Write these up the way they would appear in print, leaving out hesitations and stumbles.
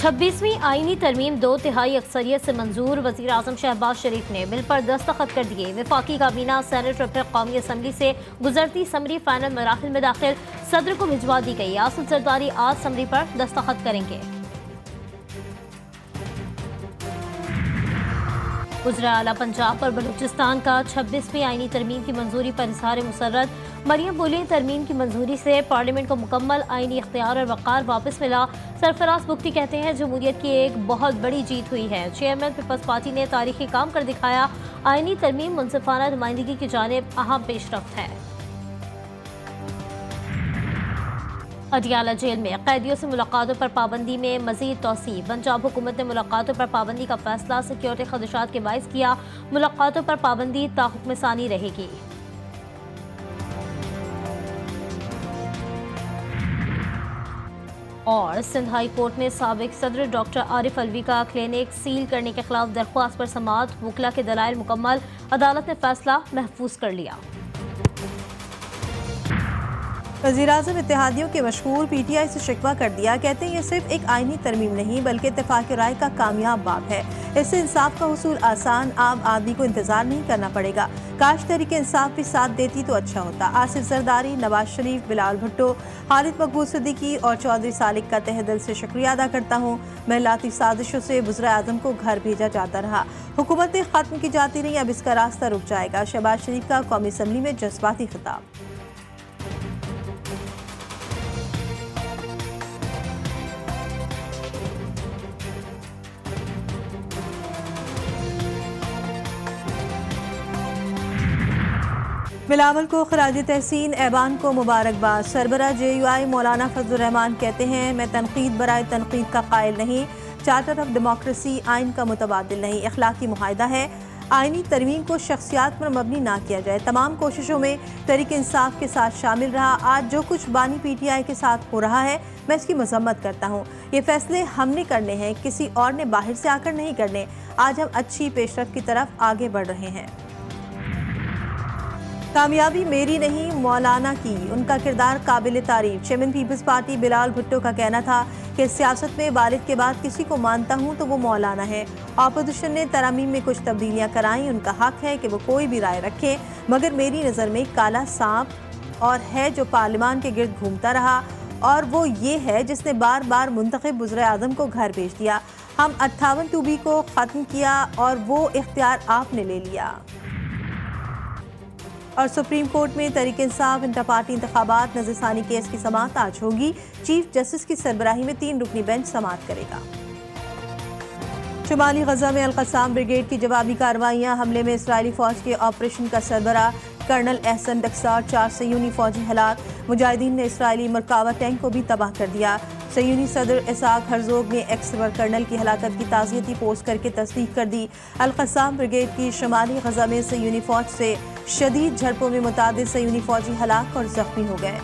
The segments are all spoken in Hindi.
26वीं आईनी तरमीम 2/3 अक्सरियत से मंजूर। वज़ीर आज़म शहबाज शरीफ ने बिल पर दस्तखत कर दिए। वफाकी काबीना, सेनेट और फिर कौमी असम्बली से गुजरती समरी फाइनल मराहिल में दाखिल। सदर को भिजवा दी गई। आसिफ जरदारी आज समरी पर दस्तखत करेंगे। गुजरा आला पंजाब और बलूचिस्तान का 26वीं आईनी तरमीम की मंजूरी पर इजहार मुसर्रत। मरियम बोली, तरमीम की मंजूरी से पार्लियामेंट को मुकम्मल आईनी इख्तियार और वक़ार वापस मिला। सरफराज बुख्ती कहते हैं, जमहूरियत की एक बहुत बड़ी जीत हुई है। चेयरमैन पीपल्स पार्टी ने तारीखी काम कर दिखाया। आईनी तरमीम मुनसिफाना नुमाइंदगी की जानिब अहम पेशरफ्त है। अडियाला जेल में कैदियों से मुलाकातों पर पाबंदी में मजीद तौसीफ। पंजाब हुकूमत ने मुलाकातों पर पाबंदी का फैसला सिक्योरिटी खदशात के बाइस किया। मुलाकातों पर पाबंदी ताहुक्म सानी रहेगी। और सिंध हाई कोर्ट में साबिक सदर डॉक्टर आरिफ अलवी का क्लिनिक सील करने के खिलाफ दरख्वास्त पर समाअत। वकला के दलाइल मुकम्मल। अदालत ने फैसला महफूज कर लिया। वज़ीर-ए-आज़म इत्तेहादियों के मशहूर PTI से शिकवा कर दिया। कहते हैं ये सिर्फ एक आईनी तरमीम नहीं बल्कि इत्तेफाक राय का कामयाब बाब है। इससे इंसाफ का हुसूल आसान, आम आदमी को इंतजार नहीं करना पड़ेगा। काश तहरीक इंसाफ भी साथ देती तो अच्छा होता। आसिफ जरदारी, नवाज शरीफ, बिलावल भुट्टो, खालिद मकबूल सिद्दीकी और चौधरी सालिक का तहे दिल से शुक्रिया अदा करता हूँ। महलाती साजिशों से वज़ीर-ए-आज़म को घर भेजा जाता रहा, हुकूमतें खत्म की जाती रही, अब इसका रास्ता रुक जाएगा। शहबाज शरीफ का कौमी असम्बली में जज्बाती खिताब। बिलावल को खराज तहसीन, ऐवान को मुबारकबाद। सरबरा JUI मौलाना फजलुर रहमान कहते हैं, मैं तनकीद बराए तनकीद का कायल नहीं, चार्टर ऑफ डेमोक्रेसी आइन का मुतबादिल नहीं, अखलाकी मुआहिदा है। आइनी तरमीम को शख्सियात पर मबनी ना किया जाए। तमाम कोशिशों में तहरीक इंसाफ के साथ शामिल रहा। आज जो कुछ बानी PTI के साथ हो रहा है, मैं इसकी मजम्मत करता हूँ। ये फैसले हमने करने हैं, किसी और ने बाहर से आकर नहीं करने। आज हम अच्छी पेशरफ्त की तरफ आगे बढ़ रहे हैं। कामयाबी मेरी नहीं, मौलाना की। उनका किरदार काबिल तारीफ। Chairman people's party Bilawal Bhutto का कहना था कि सियासत में वालिद के बाद किसी को मानता हूँ तो वो मौलाना है। अपोजिशन ने तरामीम में कुछ तब्दीलियाँ कराई, उनका हक है कि वो कोई भी राय रखें, मगर मेरी नज़र में काला सांप और है जो पार्लियामान के गिर्द घूमता रहा, और वो ये है जिसने बार बार मुंतखब वज़ीर-ए-आज़म को घर भेज दिया। हम 58 टूबी को ख़त्म किया और वो इख्तियार आपने ले लिया। और सुप्रीम कोर्ट में तहरीक इंसाफ इंटर पार्टी इंतखाबात नज़रसानी केस की समाअत आज होगी। चीफ जस्टिस की सरबराही में 3 रुकनी बेंच समाअत करेगा। शुमाली गजा में अल-क़स्साम ब्रिगेड की जवाबी कार्रवाइयाँ। हमले में इसराइली फौज के ऑपरेशन का सरबरा कर्नल एहसन डक्सार, 4 सयूनी फौजी हलाक। मुजाहिदीन ने इसराइली मरकावा टैंक को भी तबाह कर दिया। सयूनी सदर इसाक हरजोग ने एक्स पर कर्नल की हलाकत की ताज़ियती पोस्ट करके तस्दीक कर दी। अल-क़स्साम ब्रिगेड की शुमाली गजा में सयूनी फौज से शदीद झड़पों में मुतादिद सयूनी फौजी हलाक और जख्मी हो गए।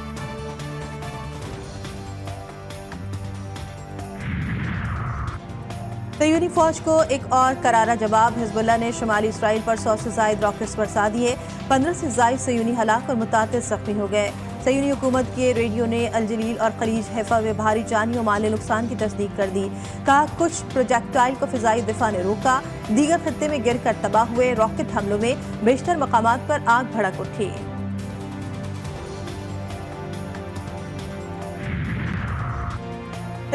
सयूनी फौज को एक और करारा जवाब। हिजबुल्लाह ने शुमाली इसराइल पर 100 से ज़ायद रॉकेट्स बरसा दिए। 15 से ज़ायद सयूनी हलाक और मुतादिद जख्मी हो गए। सयूनी हुकूमत के रेडियो ने अल-जलील और खलीज हैफा में भारी जानी और माली नुकसान की तस्दीक कर दी। कहा, कुछ प्रोजेक्टाइल को फ़िज़ाई दिफा ने रोका, दीगर खत्ते में गिर कर तबाह हुए। रॉकेट हमलों में बेशतर मकामात पर आग भड़क उठी।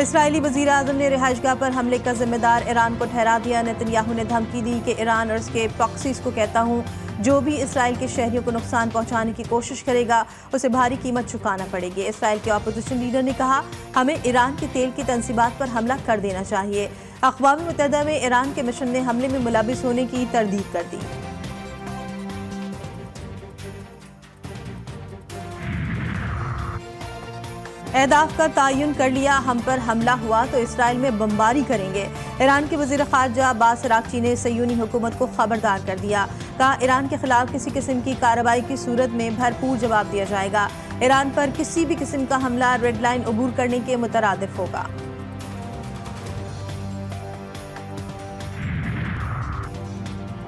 इसराइली वज़ीर-ए-आज़म ने रिहाइशगाह पर हमले का जिम्मेदार ईरान को ठहरा दिया। नेतन्याहू ने धमकी दी कि ईरान और उसके प्रॉक्सीज को कहता हूँ, जो भी इसराइल के शहरियों को नुकसान पहुंचाने की कोशिश करेगा उसे भारी कीमत चुकाना पड़ेगी। इसराइल के अपोजिशन लीडर ने कहा, हमें ईरान के तेल की तंसीबात पर हमला कर देना चाहिए। अक़वाम मुत्तहिदा में ईरान के मिशन ने हमले में मुलविस होने की तरदीद कर दी। अहदाफ का तयन कर लिया, हम पर हमला हुआ तो इसराइल में बमबारी करेंगे। ईरान के वज़ीर ख़ारजा अब्बास अराग़ची ने सयूनी हुकूमत को खबरदार कर दिया। कहा, ईरान के खिलाफ किसी किस्म की कार्रवाई की सूरत में भरपूर जवाब दिया जाएगा। ईरान पर किसी भी किस्म का हमला रेड लाइन अबूर करने के मुतरादिफ होगा।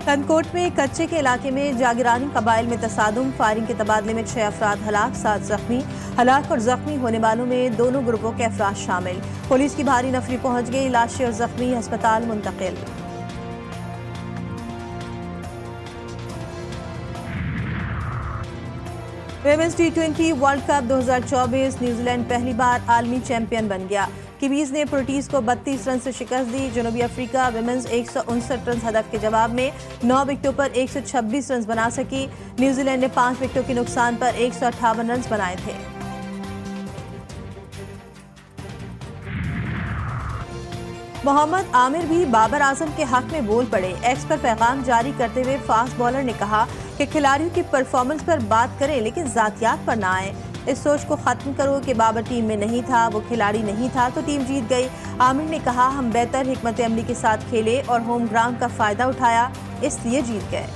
कनकोट में कच्चे के इलाके में जागीरानी कबाइल में तसादुम, फायरिंग के तबादले में 6 अफराद हलाक, 7 जख्मी। हलाक और जख्मी होने वालों में दोनों ग्रुपों के अफराद शामिल। पुलिस की भारी नफरी पहुंच गई, लाशें और जख्मी अस्पताल मुंतकिल। Women's T20 world cup 2024 New Zealand पहली बार आलमी चैंपियन बन गया। कीवीज ने प्रोटीज को 32 रन से शिकस्त दी। जनूबी अफ्रीका विमेंस 159 रन हदफ के जवाब में 9 विकेटों पर 126 रन बना सकी। न्यूजीलैंड ने 5 विकेटों के नुकसान पर 158 रन बनाए थे। मोहम्मद आमिर भी बाबर आजम के हक में बोल पड़े। एक्स पर पैगाम जारी करते हुए फास्ट बॉलर ने कहा कि खिलाड़ियों की परफॉर्मेंस पर बात करें लेकिन जातियात पर ना आए। इस सोच को खत्म करो कि बाबर टीम में नहीं था, वो खिलाड़ी नहीं था तो टीम जीत गई। आमिर ने कहा, हम बेहतर हिकमत अमली के साथ खेले और होम ग्राउंड का फायदा उठाया, इसलिए जीत गए।